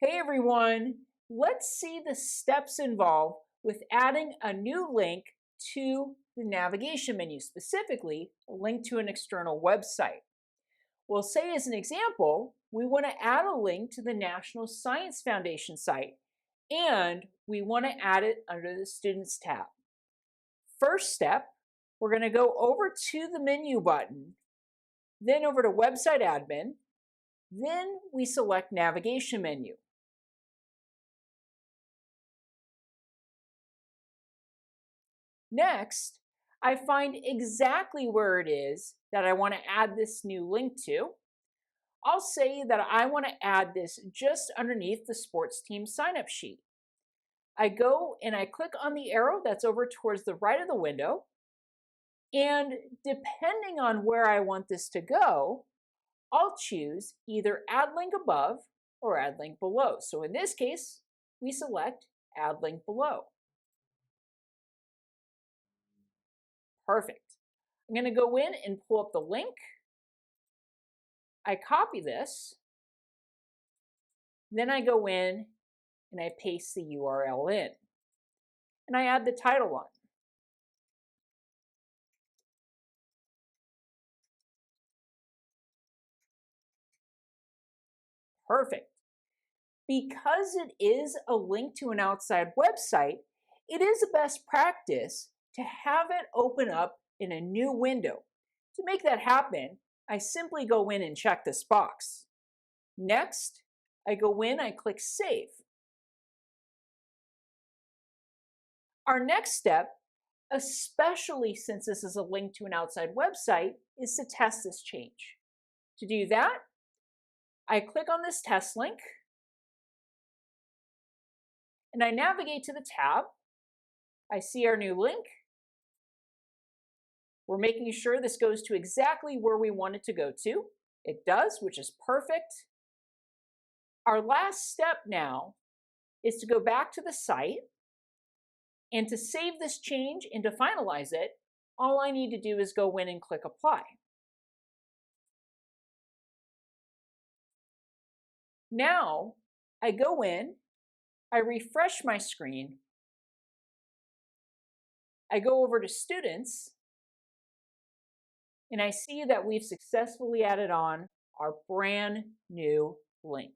Hey everyone, let's see the steps involved with adding a new link to the navigation menu, specifically a link to an external website. Well, say as an example, we want to add a link to the National Science Foundation site, and we want to add it under the Students tab. First step, we're going to go over to the menu button, then over to Website Admin, then we select Navigation menu. Next, I find exactly where it is that I want to add this new link to. I'll say that I want to add this just underneath the sports team sign-up sheet. I go and I click on the arrow that's over towards the right of the window, and depending on where I want this to go, I'll choose either Add Link Above or Add Link Below. So in this case, we select Add Link Below. Perfect. I'm going to go in and pull up the link. I copy this. Then I go in and I paste the URL in. And I add the title on. Perfect. Because it is a link to an outside website, it is a best practice to have it open up in a new window. To make that happen, I simply go in and check this box. Next, I go in, I click Save. Our next step, especially since this is a link to an outside website, is to test this change. To do that, I click on this test link, and I navigate to the tab. I see our new link. We're making sure this goes to exactly where we want it to go to. It does, which is perfect. Our last step now is to go back to the site, and to save this change and to finalize it, all I need to do is go in and click Apply. Now, I go in, I refresh my screen, I go over to Students, and I see that we've successfully added on our brand new link.